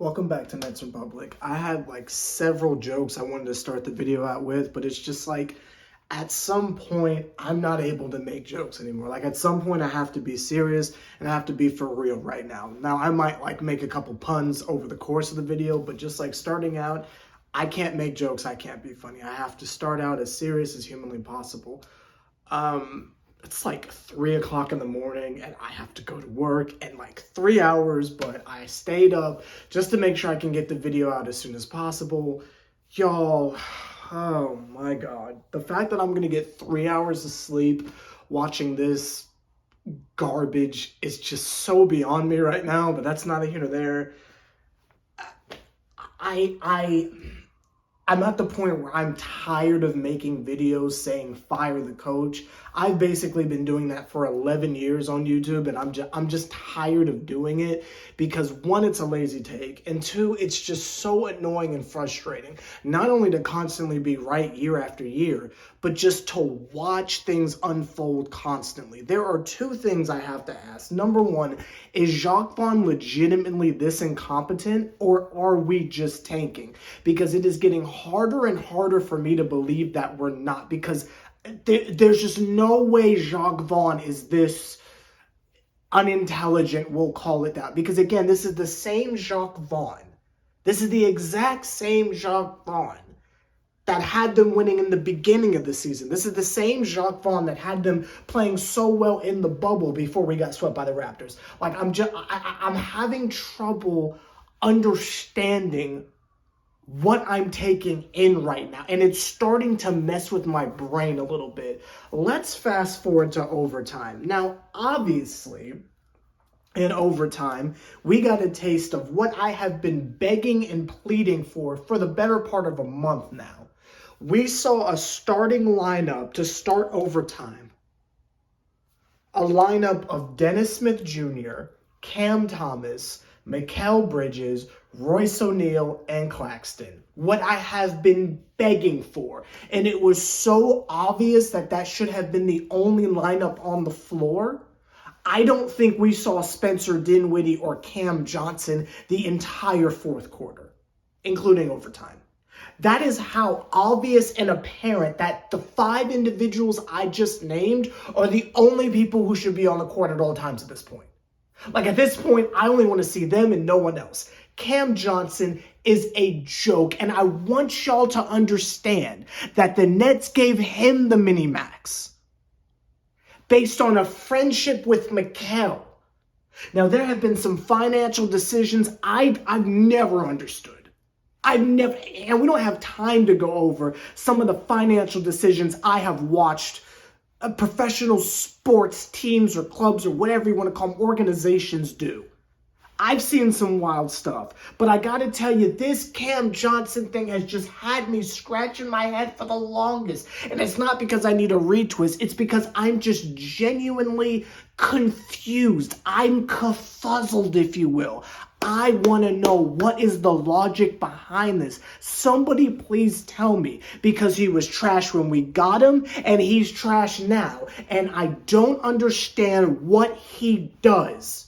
Welcome back to Nets Republic. I had like several jokes I wanted to start the video out with, but it's just like at some point I'm not able to make jokes anymore. Like at some point I have to be serious and I have to be for real right now. Now I might like make a couple puns over the course of the video, but just like starting out, I can't make jokes. I can't be funny. I have to start out as serious as humanly possible. It's like 3 o'clock in the morning and I have to go to work in like 3 hours, but I stayed up just to make sure I can get the video out as soon as possible. Y'all, oh my God. The fact that I'm going to get 3 hours of sleep watching this garbage is just so beyond me right now, but that's neither here nor there. I'm at the point where I'm tired of making videos saying fire the coach. I've basically been doing that for 11 years on YouTube, and I'm just tired of doing it because one, it's a lazy take, and two, it's just so annoying and frustrating. Not only to constantly be right year after year, but just to watch things unfold constantly. There are two things I have to ask. Number one, is Jacque Vaughn legitimately this incompetent, or are we just tanking? Because it is getting harder and harder for me to believe that we're not, because there's just no way Jacque Vaughn is this unintelligent, we'll call it that. Because again, this is the same Jacque Vaughn. This is the exact same Jacque Vaughn that had them winning in the beginning of the season. This is the same Jacque Vaughn that had them playing so well in the bubble before we got swept by the Raptors. Like I'm having trouble understanding what I'm taking in right now, and it's starting to mess with my brain a little bit. Let's fast forward to overtime. Now, obviously, in overtime, we got a taste of what I have been begging and pleading for the better part of a month now. We saw a starting lineup to start overtime. A lineup of Dennis Smith Jr., Cam Thomas, Mikal Bridges, Royce O'Neal, and Claxton. What I have been begging for. And it was so obvious that that should have been the only lineup on the floor. I don't think we saw Spencer Dinwiddie or Cam Johnson the entire fourth quarter, including overtime. That is how obvious and apparent that the five individuals I just named are the only people who should be on the court at all times at this point. Like at this point, I only want to see them and no one else. Cam Johnson is a joke, and I want y'all to understand that the Nets gave him the mini-max based on a friendship with Mikal. Now, there have been some financial decisions I've never understood. And we don't have time to go over some of the financial decisions I have watched professional sports teams or clubs or whatever you want to call them, organizations do. I've seen some wild stuff, but I gotta tell you, this Cam Johnson thing has just had me scratching my head for the longest. And it's not because I need a retwist, it's because I'm just genuinely confused. I'm confuzzled, if you will. I want to know what is the logic behind this. Somebody please tell me, because he was trash when we got him and he's trash now. And I don't understand what he does.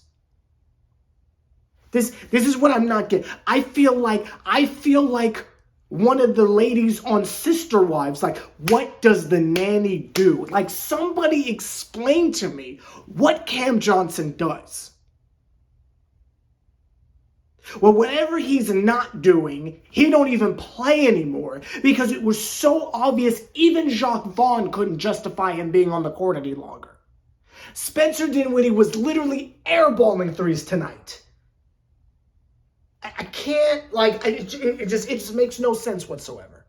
This is what I'm not getting. I feel like one of the ladies on Sister Wives. Like, what does the nanny do? Like, somebody explain to me what Cam Johnson does. Well, whatever he's not doing, he don't even play anymore because it was so obvious even Jacque Vaughn couldn't justify him being on the court any longer. Spencer Dinwiddie was literally airballing threes tonight. I can't, like, it just makes no sense whatsoever.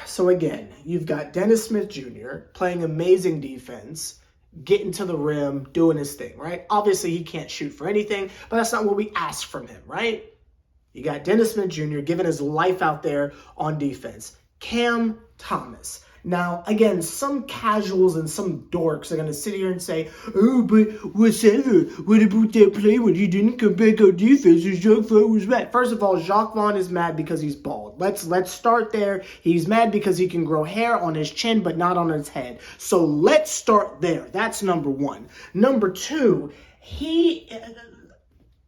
So again, you've got Dennis Smith Jr. playing amazing defense, getting to the rim, doing his thing, right? Obviously, he can't shoot for anything, but that's not what we asked from him, right? You got Dennis Smith Jr. giving his life out there on defense. Cam Thomas. Now, again, some casuals and some dorks are going to sit here and say, oh, but whatever, what about that play when he didn't come back on defense and Jacque Vaughn was mad? First of all, Jacque Vaughn is mad because he's bald. Let's start there. He's mad because he can grow hair on his chin, but not on his head. So let's start there. That's number one. Number two,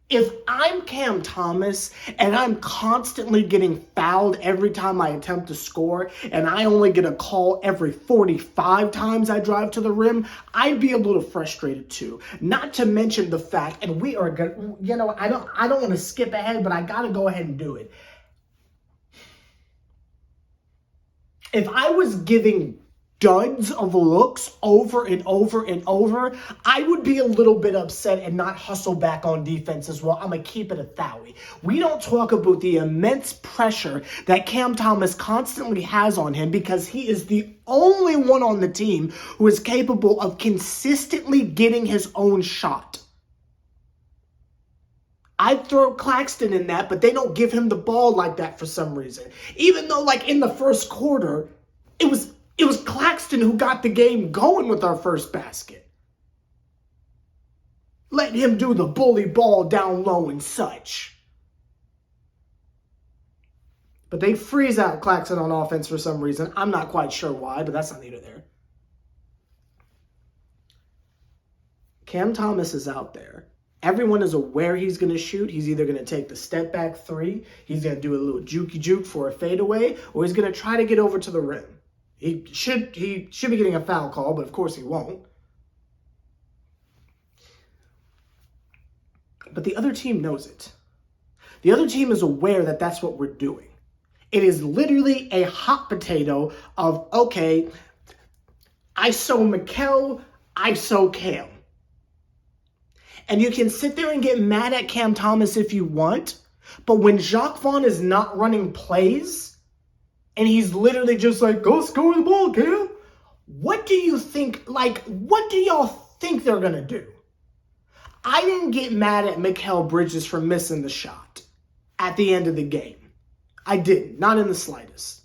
If I'm Cam Thomas and I'm constantly getting fouled every time I attempt to score and I only get a call every 45 times I drive to the rim, I'd be a little frustrated too. Not to mention the fact, and we are going, I don't want to skip ahead, but I got to go ahead and do it. If I was giving duds of looks over and over and over, I would be a little bit upset and not hustle back on defense as well. I'm going to keep it a thowie. We don't talk about the immense pressure that Cam Thomas constantly has on him because he is the only one on the team who is capable of consistently getting his own shot. I'd throw Claxton in that, but they don't give him the ball like that for some reason. Even though, like, in the first quarter, it was Claxton who got the game going with our first basket. Let him do the bully ball down low and such. But they freeze out Claxton on offense for some reason. I'm not quite sure why, but that's not neither there. Cam Thomas is out there. Everyone is aware he's going to shoot. He's either going to take the step back three, he's going to do a little jukey juke for a fadeaway, or he's going to try to get over to the rim. He should be getting a foul call, but of course he won't. But the other team knows it. The other team is aware that that's what we're doing. It is literally a hot potato of, okay, ISO Mikal, ISO Cam. And you can sit there and get mad at Cam Thomas if you want, but when Jacque Vaughn is not running plays, and he's literally just like, go score the ball, Cam. What do you think, what do y'all think they're going to do? I didn't get mad at Mikal Bridges for missing the shot at the end of the game. I didn't, not in the slightest.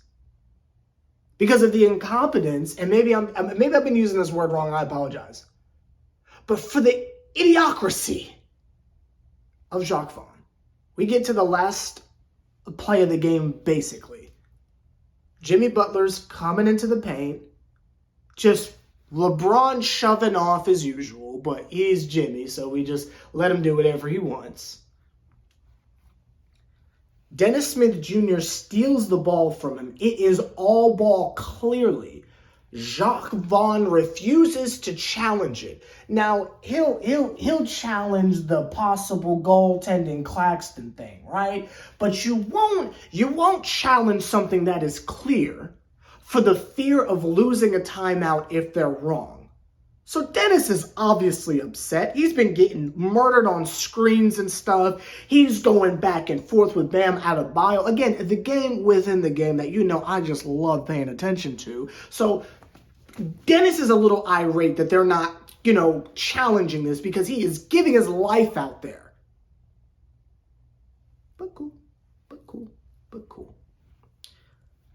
Because of the incompetence, and maybe I've been using this word wrong, I apologize. But for the idiocracy of Jacque Vaughn. We get to the last play of the game, basically. Jimmy Butler's coming into the paint, just LeBron shoving off as usual, but he's Jimmy, so we just let him do whatever he wants. Dennis Smith Jr. steals the ball from him. It is all ball clearly. Jacque Vaughn refuses to challenge it. Now, he'll challenge the possible goaltending Claxton thing, right? But you won't challenge something that is clear for the fear of losing a timeout if they're wrong. So Dennis is obviously upset. He's been getting murdered on screens and stuff. He's going back and forth with Bam Adebayo. Again, the game within the game that I just love paying attention to. So Dennis is a little irate that they're not, challenging this because he is giving his life out there. But cool.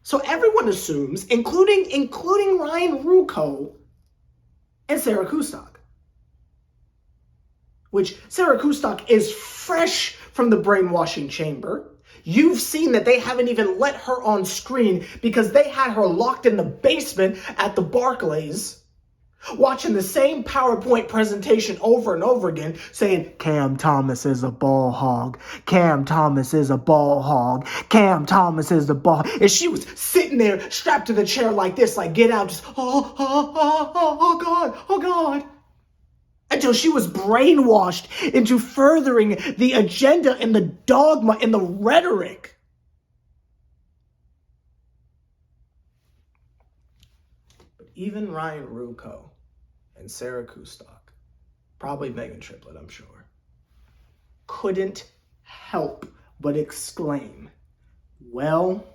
So everyone assumes, including Ryan Ruocco and Sarah Kustok. Which Sarah Kustok is fresh from the brainwashing chamber. You've seen that they haven't even let her on screen because they had her locked in the basement at the Barclays, watching the same PowerPoint presentation over and over again, saying, Cam Thomas is a ball hog. Cam Thomas is a ball hog. Cam Thomas is the ball. And she was sitting there strapped to the chair like this, like, get out, just, oh God. Until she was brainwashed into furthering the agenda and the dogma and the rhetoric. But even Ryan Ruocco and Sarah Kustok, probably Megan Triplett, I'm sure, couldn't help but exclaim, well,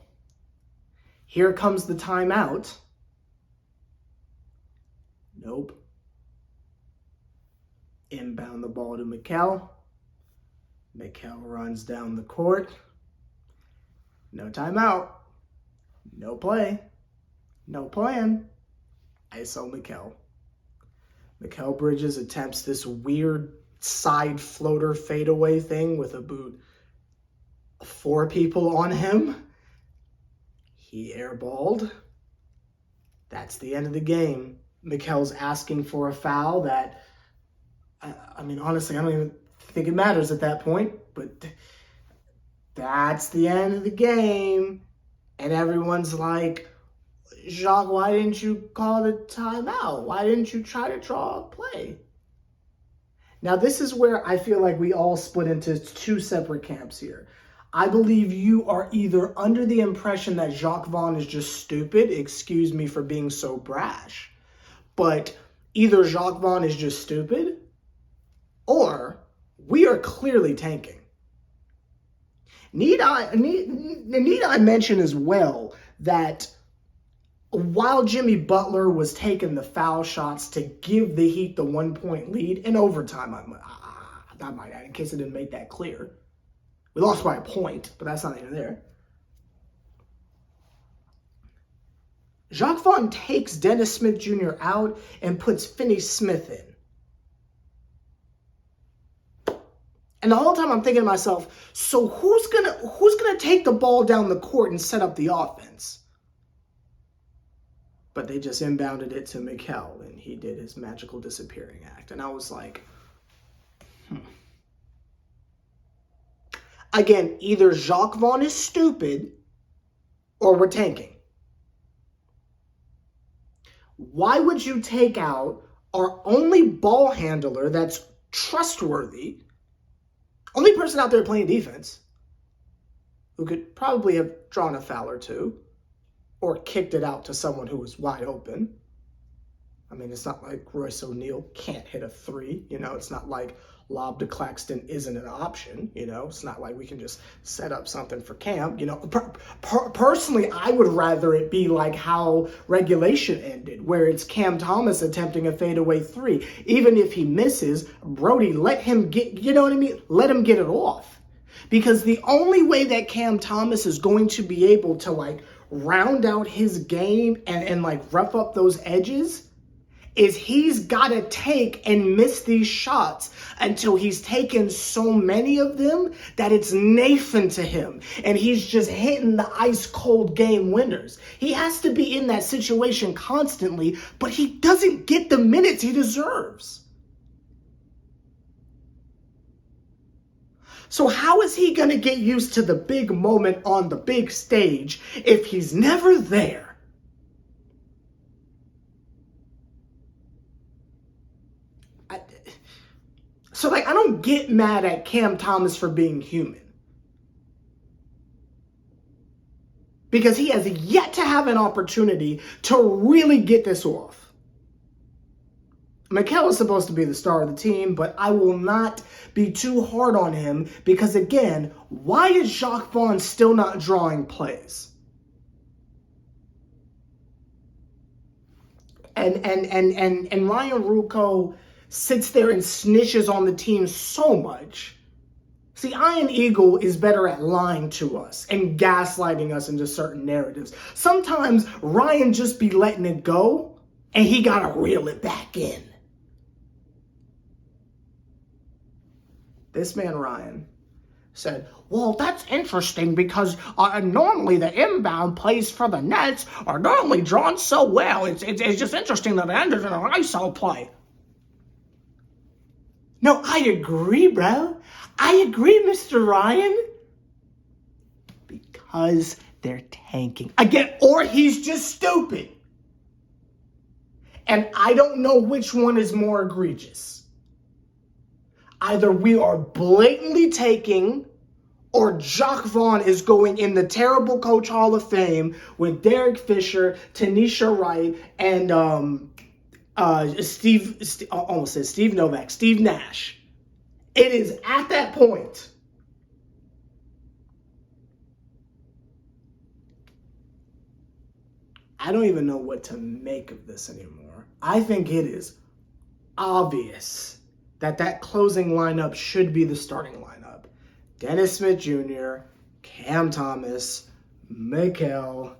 here comes the timeout. Nope. Inbound the ball to Mikal. Mikal runs down the court. No timeout. No play. No plan. ISO Mikal. Mikal Bridges attempts this weird side floater fadeaway thing with about 4 people on him. He airballed. That's the end of the game. Mikal's asking for a foul that, honestly, I don't even think it matters at that point, but that's the end of the game. And everyone's like, Jacque, why didn't you call the timeout? Why didn't you try to draw a play? Now, this is where I feel like we all split into two separate camps here. I believe you are either under the impression that Jacque Vaughn is just stupid, excuse me for being so brash, but either Jacque Vaughn is just stupid, or we are clearly tanking. Need I mention as well that while Jimmy Butler was taking the foul shots to give the Heat the 1-point lead in overtime, I might add, in case I didn't make that clear. We lost by a point, but that's not even there. Jacque Vaughn takes Dennis Smith Jr. out and puts Finney Smith in. And the whole time I'm thinking to myself, so who's gonna take the ball down the court and set up the offense? But they just inbounded it to Mikal, and he did his magical disappearing act. And I was like, Again, either Jacque Vaughn is stupid or we're tanking. Why would you take out our only ball handler that's trustworthy, only person out there playing defense, who could probably have drawn a foul or two, or kicked it out to someone who was wide open? I mean, it's not like Royce O'Neal can't hit a three, it's not like lob to Claxton isn't an option, it's not like we can just set up something for Cam, personally, I would rather it be like how regulation ended, where it's Cam Thomas attempting a fadeaway three. Even if he misses, Brody, let him get, let him get it off. Because the only way that Cam Thomas is going to be able to round out his game and rough up those edges is he's got to take and miss these shots until he's taken so many of them that it's Nathan to him. And he's just hitting the ice cold game winners. He has to be in that situation constantly, but he doesn't get the minutes he deserves. So how is he going to get used to the big moment on the big stage if he's never there? So, I don't get mad at Cam Thomas for being human. Because he has yet to have an opportunity to really get this off. Mikal is supposed to be the star of the team, but I will not be too hard on him because, again, why is Jacque Vaughn still not drawing plays? And Ryan Ruocco sits there and snitches on the team so much. See, Iron Eagle is better at lying to us and gaslighting us into certain narratives. Sometimes Ryan just be letting it go and he gotta reel it back in. This man, Ryan, said, well, that's interesting because normally the inbound plays for the Nets are normally drawn so well. It's just interesting that it ended in an ISO play. No, I agree, bro. I agree, Mr. Ryan. Because they're tanking. Again, or he's just stupid. And I don't know which one is more egregious. Either we are blatantly taking, or Jacque Vaughn is going in the terrible Coach Hall of Fame with Derek Fisher, Tanisha Wright, and Steve Nash. It is at that point. I don't even know what to make of this anymore. I think it is obvious that closing lineup should be the starting lineup. Dennis Smith Jr., Cam Thomas, Mikal,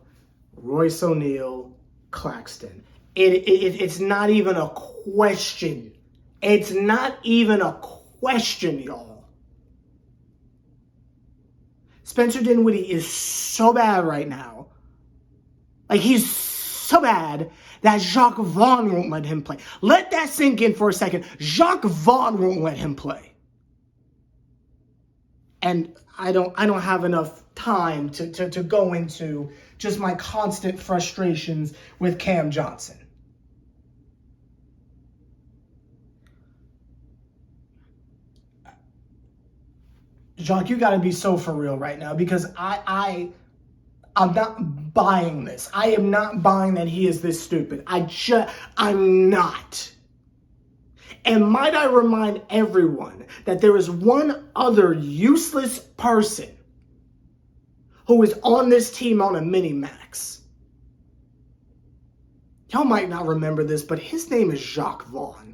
Royce O'Neal, Claxton. It's not even a question. It's not even a question, y'all. Spencer Dinwiddie is so bad right now. He's so bad that Jacque Vaughn won't let him play. Let that sink in for a second. Jacque Vaughn won't let him play. And I don't have enough time to go into just my constant frustrations with Cam Johnson. Jacque, you got to be so for real right now, because I'm not buying this. I am not buying that he is this stupid. I'm not. And might I remind everyone that there is one other useless person who is on this team on a mini-max. Y'all might not remember this, but his name is Jacque Vaughn.